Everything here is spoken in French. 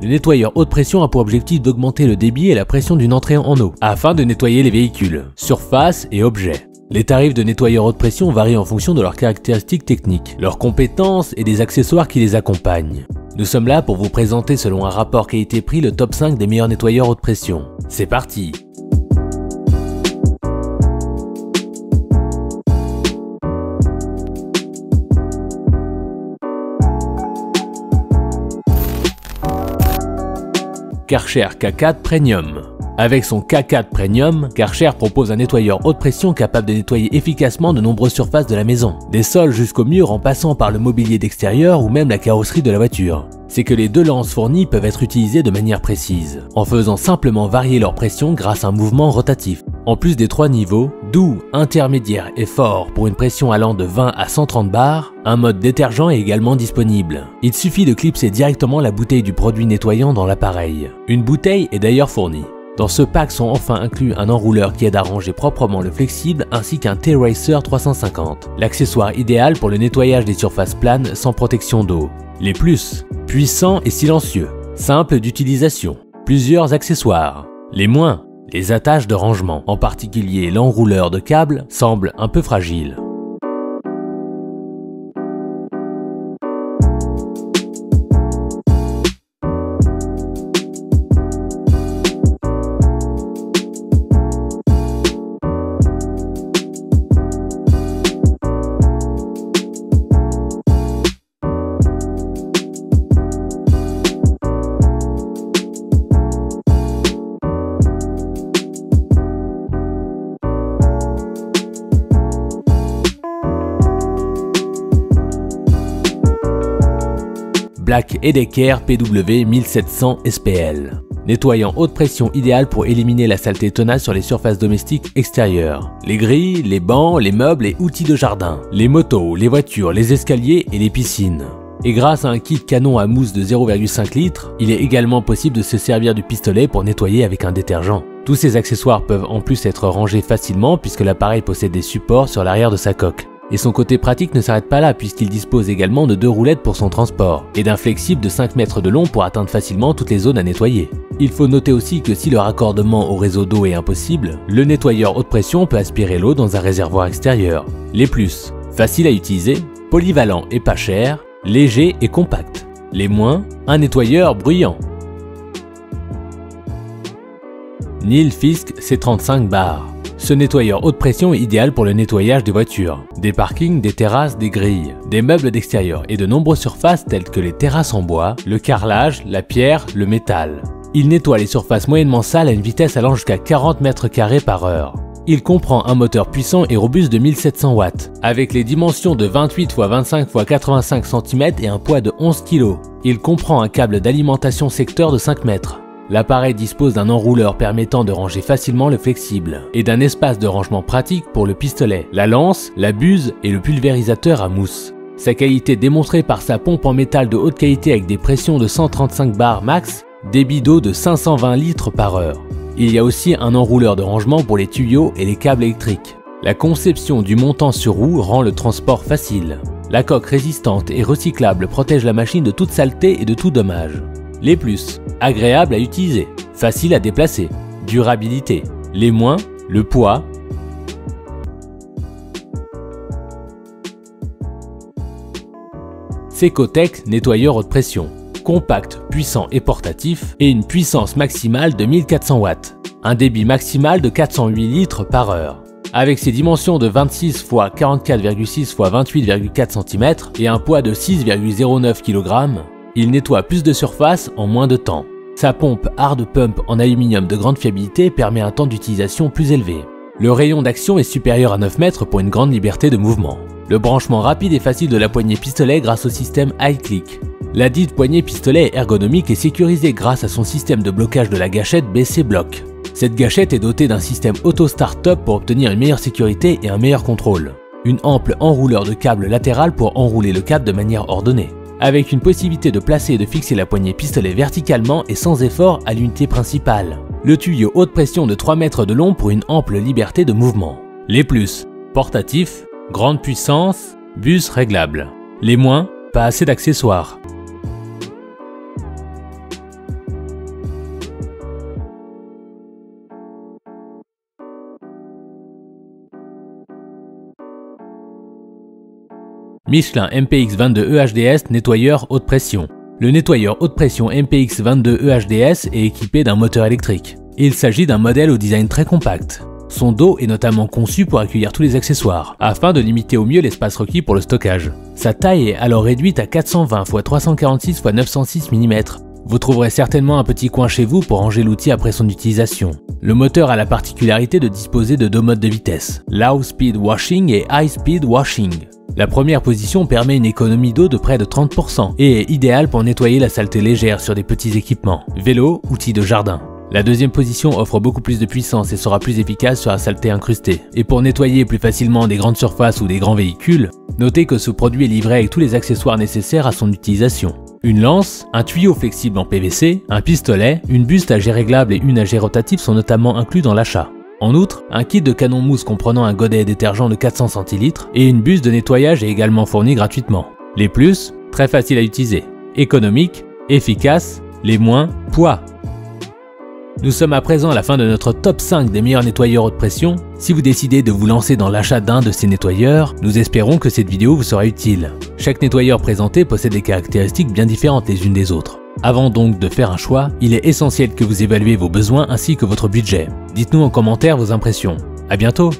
Le nettoyeur haute pression a pour objectif d'augmenter le débit et la pression d'une entrée en eau, afin de nettoyer les véhicules, surfaces et objets. Les tarifs de nettoyeurs haute pression varient en fonction de leurs caractéristiques techniques, leurs compétences et des accessoires qui les accompagnent. Nous sommes là pour vous présenter selon un rapport qualité-prix le top 5 des meilleurs nettoyeurs haute pression. C'est parti! Karcher K4 Premium. Avec son K4 Premium, Karcher propose un nettoyeur haute pression capable de nettoyer efficacement de nombreuses surfaces de la maison, des sols jusqu'au mur en passant par le mobilier d'extérieur ou même la carrosserie de la voiture. C'est que les deux lances fournies peuvent être utilisées de manière précise, en faisant simplement varier leur pression grâce à un mouvement rotatif. En plus des 3 niveaux, doux, intermédiaire et fort pour une pression allant de 20 à 130 bars, un mode détergent est également disponible. Il suffit de clipser directement la bouteille du produit nettoyant dans l'appareil. Une bouteille est d'ailleurs fournie. Dans ce pack sont enfin inclus un enrouleur qui aide à ranger proprement le flexible ainsi qu'un T-Racer 350, l'accessoire idéal pour le nettoyage des surfaces planes sans protection d'eau. Les plus, puissant et silencieux, simple d'utilisation, plusieurs accessoires. Les moins, les attaches de rangement, en particulier l'enrouleur de câbles, semblent un peu fragile. Black & Decker PW 1700 SPL. Nettoyant haute pression idéal pour éliminer la saleté tenace sur les surfaces domestiques extérieures. Les grilles, les bancs, les meubles et outils de jardin. Les motos, les voitures, les escaliers et les piscines. Et grâce à un kit canon à mousse de 0,5 litres, il est également possible de se servir du pistolet pour nettoyer avec un détergent. Tous ces accessoires peuvent en plus être rangés facilement puisque l'appareil possède des supports sur l'arrière de sa coque. Et son côté pratique ne s'arrête pas là puisqu'il dispose également de 2 roulettes pour son transport et d'un flexible de 5 mètres de long pour atteindre facilement toutes les zones à nettoyer. Il faut noter aussi que si le raccordement au réseau d'eau est impossible, le nettoyeur haute pression peut aspirer l'eau dans un réservoir extérieur. Les plus, facile à utiliser, polyvalent et pas cher, léger et compact. Les moins, un nettoyeur bruyant. Nilfisk C35 bar. Ce nettoyeur haute pression est idéal pour le nettoyage des voitures, des parkings, des terrasses, des grilles, des meubles d'extérieur et de nombreuses surfaces telles que les terrasses en bois, le carrelage, la pierre, le métal. Il nettoie les surfaces moyennement sales à une vitesse allant jusqu'à 40 mètres carrés par heure. Il comprend un moteur puissant et robuste de 1700 watts, avec les dimensions de 28 x 25 x 85 cm et un poids de 11 kg. Il comprend un câble d'alimentation secteur de 5 mètres. L'appareil dispose d'un enrouleur permettant de ranger facilement le flexible et d'un espace de rangement pratique pour le pistolet, la lance, la buse et le pulvérisateur à mousse. Sa qualité démontrée par sa pompe en métal de haute qualité avec des pressions de 135 bars max, débit d'eau de 520 litres par heure. Il y a aussi un enrouleur de rangement pour les tuyaux et les câbles électriques. La conception du montant sur roue rend le transport facile. La coque résistante et recyclable protège la machine de toute saleté et de tout dommage. Les plus, agréable à utiliser, facile à déplacer, durabilité. Les moins, le poids. Secotec nettoyeur haute pression. Compact, puissant et portatif et une puissance maximale de 1400 watts. Un débit maximal de 408 litres par heure. Avec ses dimensions de 26 x 44,6 x 28,4 cm et un poids de 6,09 kg, il nettoie plus de surface en moins de temps. Sa pompe Hard Pump en aluminium de grande fiabilité permet un temps d'utilisation plus élevé. Le rayon d'action est supérieur à 9 mètres pour une grande liberté de mouvement. Le branchement rapide et facile de la poignée pistolet grâce au système iClick. La dite poignée pistolet est ergonomique et sécurisée grâce à son système de blocage de la gâchette BC Block. Cette gâchette est dotée d'un système auto start-up pour obtenir une meilleure sécurité et un meilleur contrôle. Une ample enrouleur de câble latéral pour enrouler le câble de manière ordonnée. Avec une possibilité de placer et de fixer la poignée pistolet verticalement et sans effort à l'unité principale. Le tuyau haute pression de 3 mètres de long pour une ample liberté de mouvement. Les plus, portatif, grande puissance, bus réglable. Les moins, pas assez d'accessoires. Michelin MPX22 EHDS nettoyeur haute pression. Le nettoyeur haute pression MPX22 EHDS est équipé d'un moteur électrique. Il s'agit d'un modèle au design très compact. Son dos est notamment conçu pour accueillir tous les accessoires, afin de limiter au mieux l'espace requis pour le stockage. Sa taille est alors réduite à 420 x 346 x 906 mm. Vous trouverez certainement un petit coin chez vous pour ranger l'outil après son utilisation. Le moteur a la particularité de disposer de deux modes de vitesse, Low Speed Washing et High Speed Washing. La première position permet une économie d'eau de près de 30% et est idéale pour nettoyer la saleté légère sur des petits équipements, vélos, outils de jardin. La deuxième position offre beaucoup plus de puissance et sera plus efficace sur la saleté incrustée. Et pour nettoyer plus facilement des grandes surfaces ou des grands véhicules, notez que ce produit est livré avec tous les accessoires nécessaires à son utilisation. Une lance, un tuyau flexible en PVC, un pistolet, une buste à jet réglable et une à jet rotatif sont notamment inclus dans l'achat. En outre, un kit de canon mousse comprenant un godet détergent de 400 centilitres et une buste de nettoyage est également fourni gratuitement. Les plus, très facile à utiliser, économique, efficace, les moins, poids. Nous sommes à présent à la fin de notre top 5 des meilleurs nettoyeurs haute pression. Si vous décidez de vous lancer dans l'achat d'un de ces nettoyeurs, nous espérons que cette vidéo vous sera utile. Chaque nettoyeur présenté possède des caractéristiques bien différentes les unes des autres. Avant donc de faire un choix, il est essentiel que vous évaluez vos besoins ainsi que votre budget. Dites-nous en commentaire vos impressions. À bientôt!